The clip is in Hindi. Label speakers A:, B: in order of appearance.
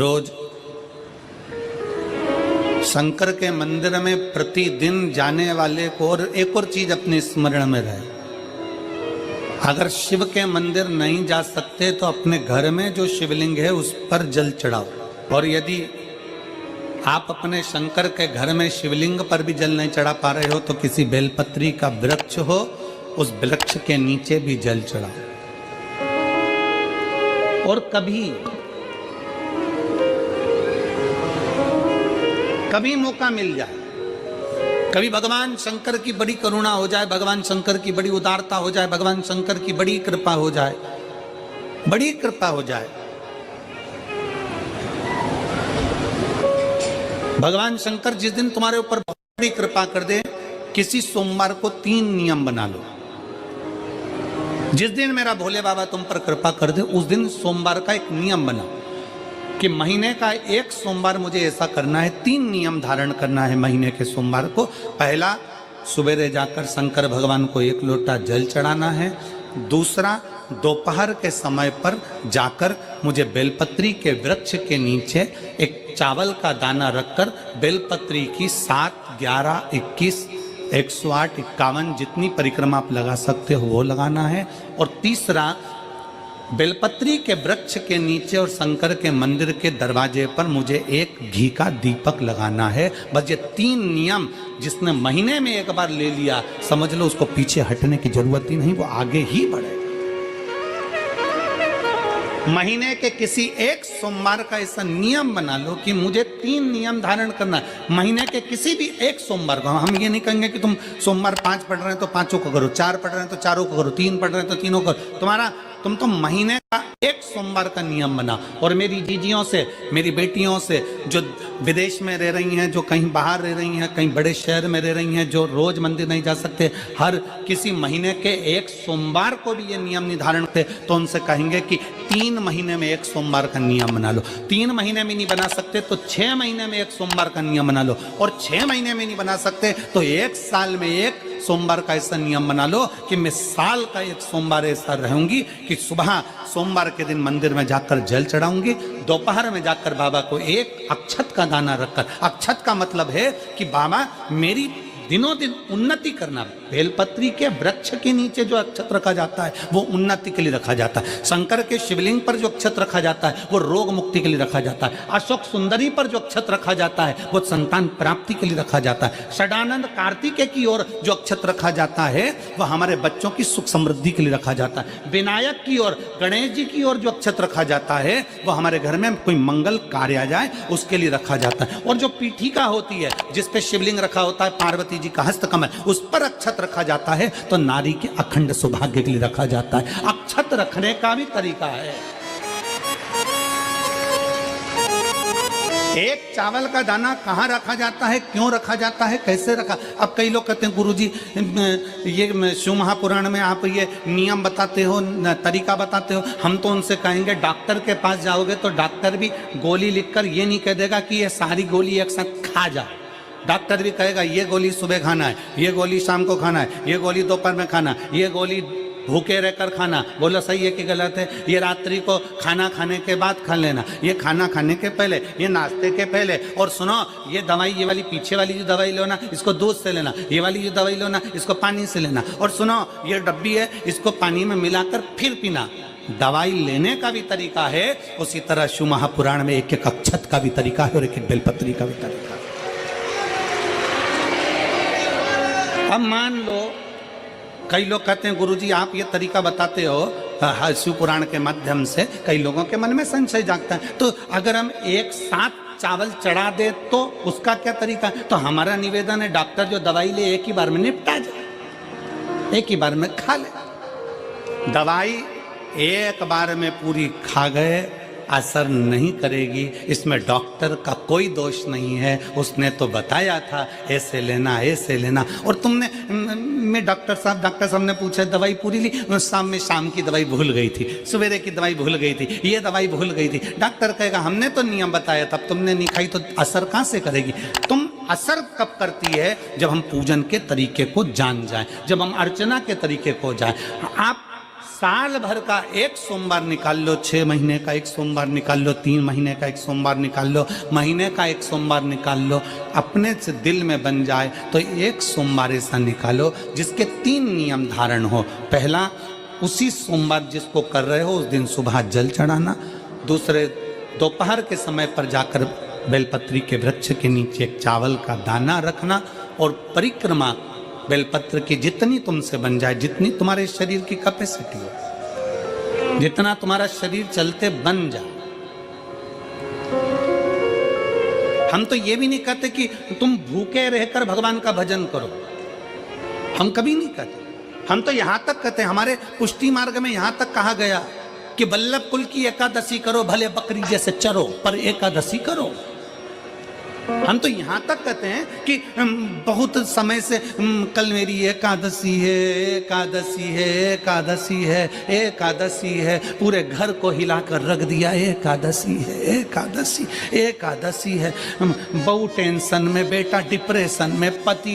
A: रोज शंकर के मंदिर में प्रतिदिन जाने वाले को और एक और चीज अपने स्मरण में रहे, अगर शिव के मंदिर नहीं जा सकते तो अपने घर में जो शिवलिंग है उस पर जल चढ़ाओ। और यदि आप अपने शंकर के घर में शिवलिंग पर भी जल नहीं चढ़ा पा रहे हो तो किसी बेलपत्री का वृक्ष हो, उस वृक्ष के नीचे भी जल चढ़ाओ। और कभी मौका मिल जाए, कभी भगवान शंकर की बड़ी करुणा हो जाए, भगवान शंकर की बड़ी उदारता हो जाए, भगवान शंकर की बड़ी कृपा हो जाए, बड़ी कृपा हो जाए, भगवान शंकर जिस दिन तुम्हारे ऊपर बड़ी कृपा कर दे, किसी सोमवार को 3 नियम बना लो। जिस दिन मेरा भोले बाबा तुम पर कृपा कर दे उस दिन सोमवार का एक नियम बना कि महीने का एक सोमवार मुझे ऐसा करना है, 3 नियम धारण करना है महीने के सोमवार को। पहला, सुबेरे जाकर शंकर भगवान को 1 लोटा जल चढ़ाना है। दूसरा, दोपहर के समय पर जाकर मुझे बेलपत्री के वृक्ष के नीचे एक चावल का दाना रखकर बेलपत्री की 7, 11, 21, 108, 51 जितनी परिक्रमा आप लगा सकते हो वो लगाना है। और तीसरा, बेलपत्री के वृक्ष के नीचे और शंकर के मंदिर के दरवाजे पर मुझे एक घी का दीपक लगाना है। बस ये 3 नियम जिसने महीने में एक बार ले लिया, समझ लो उसको पीछे हटने की जरूरत ही नहीं, वो आगे ही बढ़े। महीने के किसी एक सोमवार का ऐसा नियम बना लो कि मुझे 3 नियम धारण करना है महीने के किसी भी एक सोमवार को। हम ये नहीं कहेंगे कि तुम सोमवार 5 पढ़ रहे हैं तो 5 को करो, 4 पढ़ रहे हैं तो 4 को करो, 3 पढ़ रहे हैं तो 3 को करो। तुम तो महीने का एक सोमवार का नियम बना। और मेरी जीजियों से, मेरी बेटियों से जो विदेश में रह रही हैं, जो कहीं बाहर रह रही हैं, कहीं बड़े शहर में रह रही हैं, जो रोज मंदिर नहीं जा सकते, हर किसी महीने के एक सोमवार को भी ये नियम निर्धारण थे, तो उनसे कहेंगे कि 3 महीने में एक सोमवार का नियम बना लो। 3 महीने में नहीं बना सकते तो 6 महीने में एक सोमवार का नियम बना लो। और 6 महीने में नहीं बना सकते तो 1 साल में एक सोमवार का ऐसा नियम बना लो कि मैं साल का एक सोमवार ऐसा रहूंगी कि सुबह सोमवार के दिन मंदिर में जाकर जल चढ़ाऊंगी, दोपहर में जाकर बाबा को एक अक्षत का दाना रखकर, अक्षत का मतलब है कि बाबा मेरी दिनों दिन उन्नति करना। बेलपत्री के वृक्ष के नीचे जो अक्षत रखा जाता है वो उन्नति के लिए रखा जाता है। शंकर के शिवलिंग पर जो अक्षत रखा जाता है वो रोग मुक्ति के लिए रखा जाता है। अशोक सुंदरी पर जो अक्षत रखा जाता है वो संतान प्राप्ति के लिए रखा जाता है। षडानंद कार्तिकेय की ओर जो अक्षत रखा जाता है वह हमारे बच्चों की सुख समृद्धि के लिए रखा जाता है। विनायक की ओर, गणेश जी की ओर जो अक्षत रखा जाता है वह हमारे घर में कोई मंगल कार्य आ जाए उसके लिए रखा जाता है। और जो पीठिका होती है जिसपे शिवलिंग रखा होता है, पार्वती जी का हस्तकमल, उस पर अक्षत रखा जाता है तो नारी के अखंड सौभाग्य के लिए रखा जाता है। अक्षत रखने का भी तरीका है। एक चावल का दाना कहाँ रखा जाता है, क्यों रखा जाता है, कैसे रखा। अब कई लोग कहते हैं गुरुजी ये शिव महापुराण में आप ये नियम बताते हो, तरीका बताते हो। हम तो उनसे कहेंगे डॉक्टर के पास जाओगे तो डॉक्टर भी गोली लिखकर ये नहीं कह देगा कि ये सारी गोली एक साथ खा जा। डॉक्टर भी कहेगा ये गोली सुबह खाना है, ये गोली शाम को खाना है, ये गोली दोपहर में खाना, ये गोली भूखे रहकर खाना। बोलो सही है कि गलत है? ये रात्रि को खाना खाने के बाद खा लेना, ये खाना खाने के पहले, ये नाश्ते के पहले। और सुनो, ये दवाई, ये वाली पीछे वाली जो दवाई लो ना इसको दूध से लेना, ये वाली जो दवाई लो ना इसको पानी से लेना। और सुनो, ये डब्बी है इसको पानी में मिलाकर फिर पीना। दवाई लेने का भी तरीका है, उसी तरह शिव महापुराण में एक एक अक्षत का भी तरीका है और एक एक बेलपत्री का भी तरीका है। अब मान लो कई लोग कहते हैं गुरुजी आप ये तरीका बताते हो शिव पुराण के माध्यम से, कई लोगों के मन में संशय जागता है, तो अगर हम एक साथ चावल चढ़ा दे तो उसका क्या तरीका है? तो हमारा निवेदन है डॉक्टर जो दवाई ले एक ही बार में निपटा जाए, एक ही बार में खा ले। दवाई एक बार में पूरी खा गए असर नहीं करेगी, इसमें डॉक्टर का कोई दोष नहीं है। उसने तो बताया था ऐसे लेना, ऐसे लेना। और तुमने मैं डॉक्टर साहब ने पूछा दवाई पूरी ली, शाम की दवाई भूल गई थी, सवेरे की दवाई भूल गई थी, ये दवाई भूल गई थी। डॉक्टर कहेगा हमने तो नियम बताया तब तुमने नहीं खाई, तो असर कहाँ से करेगी? तुम असर कब करती है? जब हम पूजन के तरीके को जान जाएं, जब हम अर्चना के तरीके को जाएं। आप साल भर का एक सोमवार निकाल लो, 6 महीने का एक सोमवार निकाल लो, 3 महीने का एक सोमवार निकाल लो, महीने का एक सोमवार निकाल लो, अपने से दिल में बन जाए तो एक सोमवार ऐसा निकालो जिसके 3 नियम धारण हो। पहला, उसी सोमवार जिसको कर रहे हो उस दिन सुबह जल चढ़ाना। दूसरे, दोपहर के समय पर जाकर बेलपत्री के वृक्ष के नीचे एक चावल का दाना रखना और परिक्रमा बेलपत्र की जितनी तुमसे बन जाए, जितनी तुम्हारे शरीर की कैपेसिटी हो, जितना तुम्हारा शरीर चलते बन जाए। हम तो ये भी नहीं कहते कि तुम भूखे रहकर भगवान का भजन करो, हम कभी नहीं कहते। हम तो यहां तक कहते हैं, हमारे पुष्टि मार्ग में यहां तक कहा गया कि वल्लभ कुल की एकादशी करो, भले बकरी जैसे चरो पर एकादशी करो। हम तो यहां तक कहते हैं कि बहुत समय से कल मेरी एकादशी है, एकादशी है, एकादशी है, एकादशी है, पूरे घर को हिलाकर रख दिया, एकादशी है, एकादशी, एकादशी है। बहू टेंशन में, बेटा डिप्रेशन में, पति